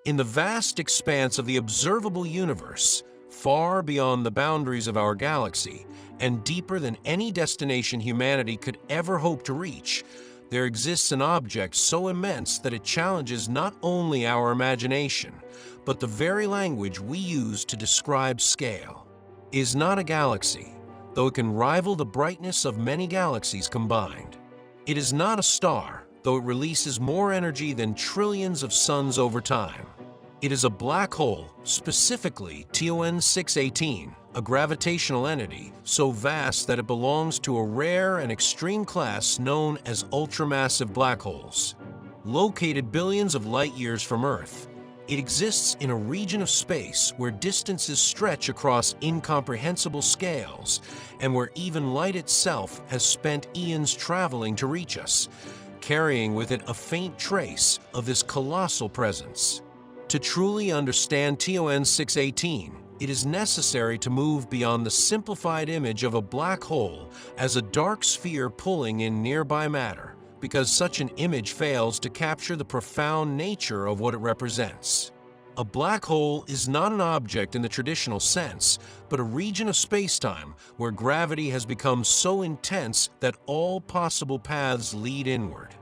In the vast expanse of the observable universe, far beyond the boundaries of our galaxy, and deeper than any destination humanity could ever hope to reach, there exists an object so immense that it challenges not only our imagination, but the very language we use to describe scale. It is not a galaxy, though it can rival the brightness of many galaxies combined. It is not a star, though it releases more energy than trillions of suns over time. It is a black hole, specifically TON 618, a gravitational entity so vast that it belongs to a rare and extreme class known as ultramassive black holes. Located billions of light years from Earth, it exists in a region of space where distances stretch across incomprehensible scales and where even light itself has spent eons traveling to reach us, carrying with it a faint trace of this colossal presence. To truly understand TON 618, it is necessary to move beyond the simplified image of a black hole as a dark sphere pulling in nearby matter, because such an image fails to capture the profound nature of what it represents. A black hole is not an object in the traditional sense, but a region of spacetime where gravity has become so intense that all possible paths lead inward.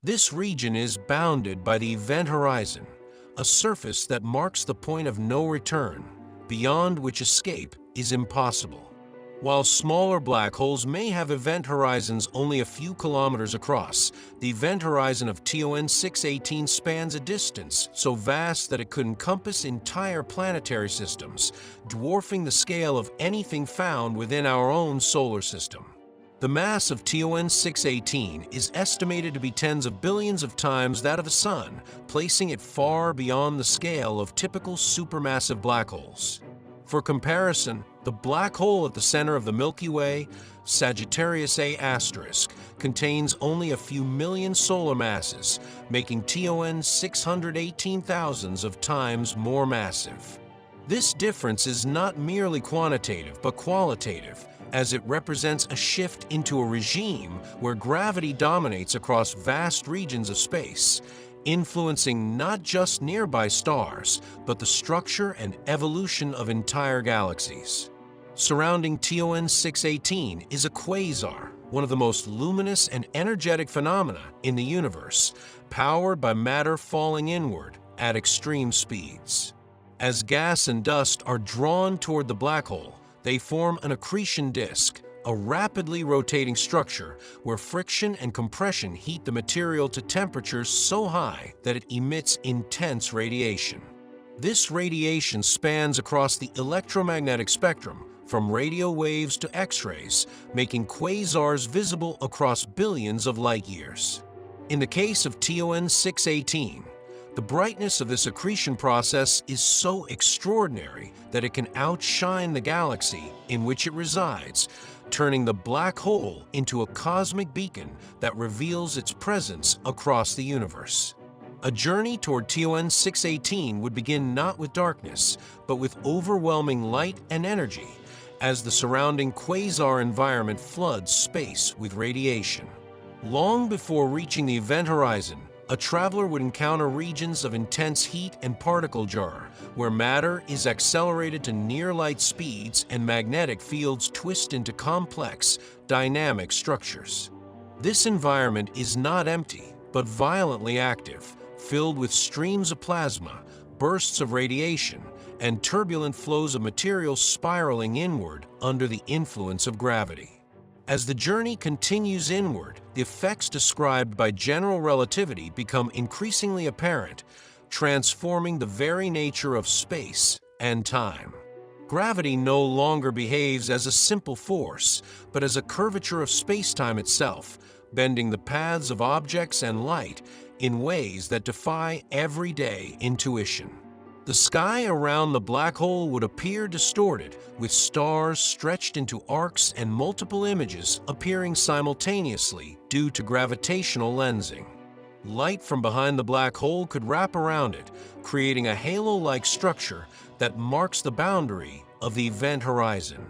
This region is bounded by the event horizon, a surface that marks the point of no return, beyond which escape is impossible. While smaller black holes may have event horizons only a few kilometers across, the event horizon of TON 618 spans a distance so vast that it could encompass entire planetary systems, dwarfing the scale of anything found within our own solar system. The mass of TON 618 is estimated to be tens of billions of times that of the Sun, placing it far beyond the scale of typical supermassive black holes. For comparison, the black hole at the center of the Milky Way, Sagittarius A*, contains only a few million solar masses, making TON 618 thousands of times more massive. This difference is not merely quantitative but qualitative, as it represents a shift into a regime where gravity dominates across vast regions of space, influencing not just nearby stars, but the structure and evolution of entire galaxies. Surrounding TON 618 is a quasar, one of the most luminous and energetic phenomena in the universe, powered by matter falling inward at extreme speeds. As gas and dust are drawn toward the black hole, they form an accretion disk, a rapidly rotating structure where friction and compression heat the material to temperatures so high that it emits intense radiation. This radiation spans across the electromagnetic spectrum, from radio waves to X-rays, making quasars visible across billions of light years. In the case of TON 618, the brightness of this accretion process is so extraordinary that it can outshine the galaxy in which it resides, turning the black hole into a cosmic beacon that reveals its presence across the universe. A journey toward TON 618 would begin not with darkness, but with overwhelming light and energy, as the surrounding quasar environment floods space with radiation. Long before reaching the event horizon, a traveler would encounter regions of intense heat and particle jar, where matter is accelerated to near-light speeds and magnetic fields twist into complex, dynamic structures. This environment is not empty, but violently active, filled with streams of plasma, bursts of radiation, and turbulent flows of material spiraling inward under the influence of gravity. As the journey continues inward, the effects described by general relativity become increasingly apparent, transforming the very nature of space and time. Gravity no longer behaves as a simple force, but as a curvature of space-time itself, bending the paths of objects and light in ways that defy everyday intuition. The sky around the black hole would appear distorted, with stars stretched into arcs and multiple images appearing simultaneously due to gravitational lensing. Light from behind the black hole could wrap around it, creating a halo-like structure that marks the boundary of the event horizon.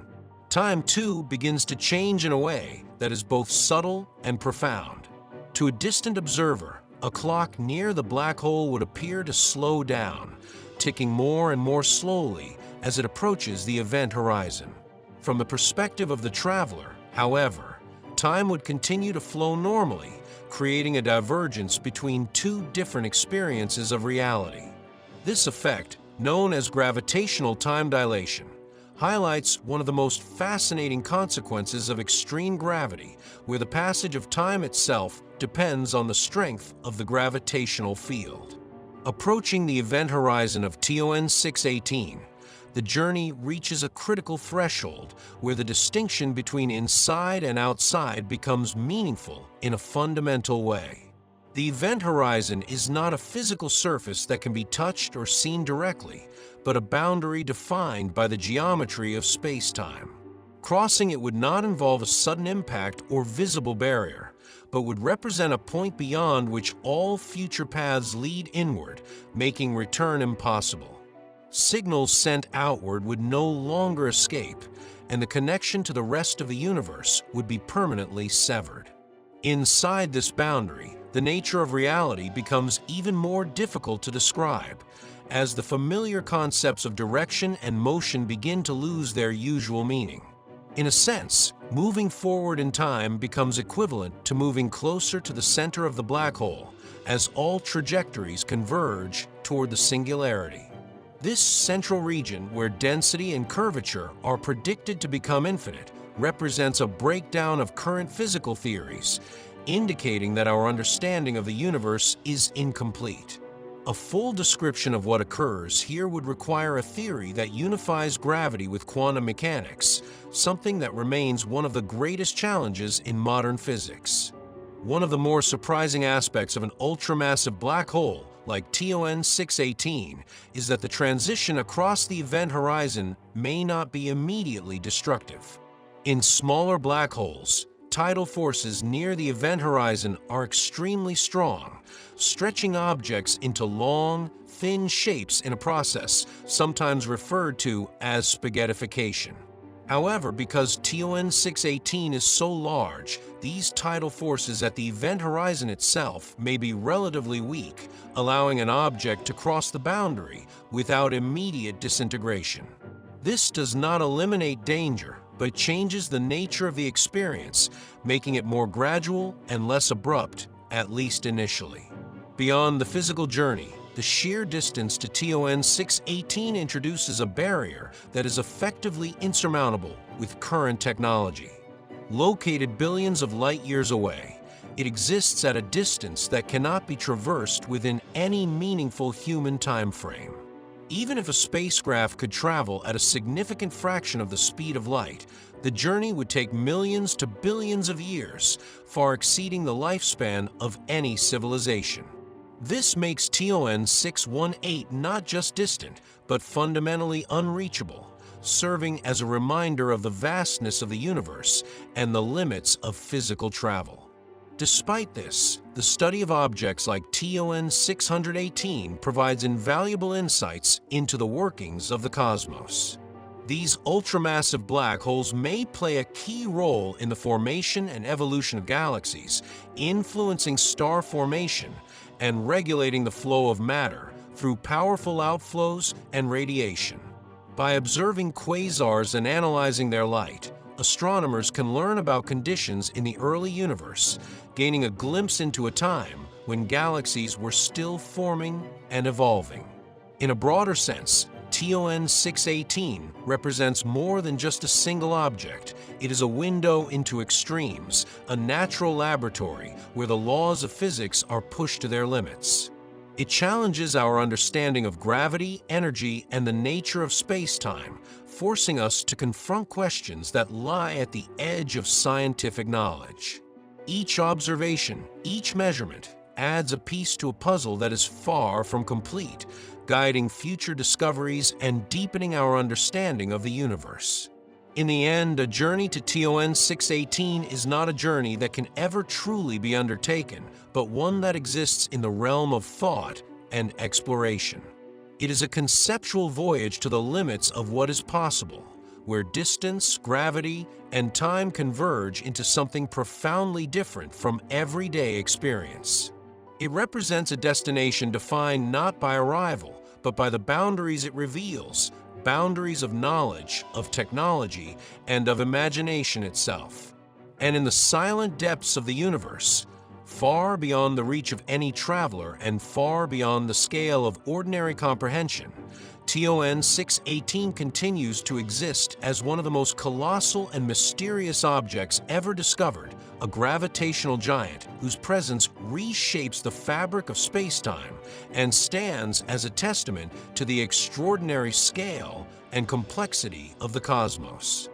Time, too, begins to change in a way that is both subtle and profound. To a distant observer, a clock near the black hole would appear to slow down, ticking more and more slowly as it approaches the event horizon. From the perspective of the traveler, however, time would continue to flow normally, creating a divergence between two different experiences of reality. This effect, known as gravitational time dilation, highlights one of the most fascinating consequences of extreme gravity, where the passage of time itself depends on the strength of the gravitational field. Approaching the event horizon of TON 618, the journey reaches a critical threshold where the distinction between inside and outside becomes meaningful in a fundamental way. The event horizon is not a physical surface that can be touched or seen directly, but a boundary defined by the geometry of space-time. Crossing it would not involve a sudden impact or visible barrier, but would represent a point beyond which all future paths lead inward, making return impossible. Signals sent outward would no longer escape, and the connection to the rest of the universe would be permanently severed. Inside this boundary, the nature of reality becomes even more difficult to describe, as the familiar concepts of direction and motion begin to lose their usual meaning. In a sense, moving forward in time becomes equivalent to moving closer to the center of the black hole, as all trajectories converge toward the singularity. This central region, where density and curvature are predicted to become infinite, represents a breakdown of current physical theories, indicating that our understanding of the universe is incomplete. A full description of what occurs here would require a theory that unifies gravity with quantum mechanics, something that remains one of the greatest challenges in modern physics. One of the more surprising aspects of an ultramassive black hole like TON 618 is that the transition across the event horizon may not be immediately destructive. In smaller black holes, tidal forces near the event horizon are extremely strong, stretching objects into long, thin shapes in a process sometimes referred to as spaghettification. However, because TON 618 is so large, these tidal forces at the event horizon itself may be relatively weak, allowing an object to cross the boundary without immediate disintegration. This does not eliminate danger, but changes the nature of the experience, making it more gradual and less abrupt, at least initially. Beyond the physical journey, the sheer distance to TON 618 introduces a barrier that is effectively insurmountable with current technology. Located billions of light-years away, it exists at a distance that cannot be traversed within any meaningful human time frame. Even if a spacecraft could travel at a significant fraction of the speed of light, the journey would take millions to billions of years, far exceeding the lifespan of any civilization. This makes TON 618 not just distant, but fundamentally unreachable, serving as a reminder of the vastness of the universe and the limits of physical travel. Despite this, the study of objects like TON 618 provides invaluable insights into the workings of the cosmos. These ultramassive black holes may play a key role in the formation and evolution of galaxies, influencing star formation and regulating the flow of matter through powerful outflows and radiation. By observing quasars and analyzing their light, astronomers can learn about conditions in the early universe, gaining a glimpse into a time when galaxies were still forming and evolving. In a broader sense, TON 618 represents more than just a single object. It is a window into extremes, a natural laboratory where the laws of physics are pushed to their limits. It challenges our understanding of gravity, energy, and the nature of space-time, forcing us to confront questions that lie at the edge of scientific knowledge. Each observation, each measurement, adds a piece to a puzzle that is far from complete, guiding future discoveries and deepening our understanding of the universe. In the end, a journey to TON 618 is not a journey that can ever truly be undertaken, but one that exists in the realm of thought and exploration. It is a conceptual voyage to the limits of what is possible, where distance, gravity, and time converge into something profoundly different from everyday experience. It represents a destination defined not by arrival, but by the boundaries it reveals, boundaries of knowledge, of technology, and of imagination itself. And in the silent depths of the universe, far beyond the reach of any traveler and far beyond the scale of ordinary comprehension, TON 618 continues to exist as one of the most colossal and mysterious objects ever discovered, a gravitational giant whose presence reshapes the fabric of space-time and stands as a testament to the extraordinary scale and complexity of the cosmos.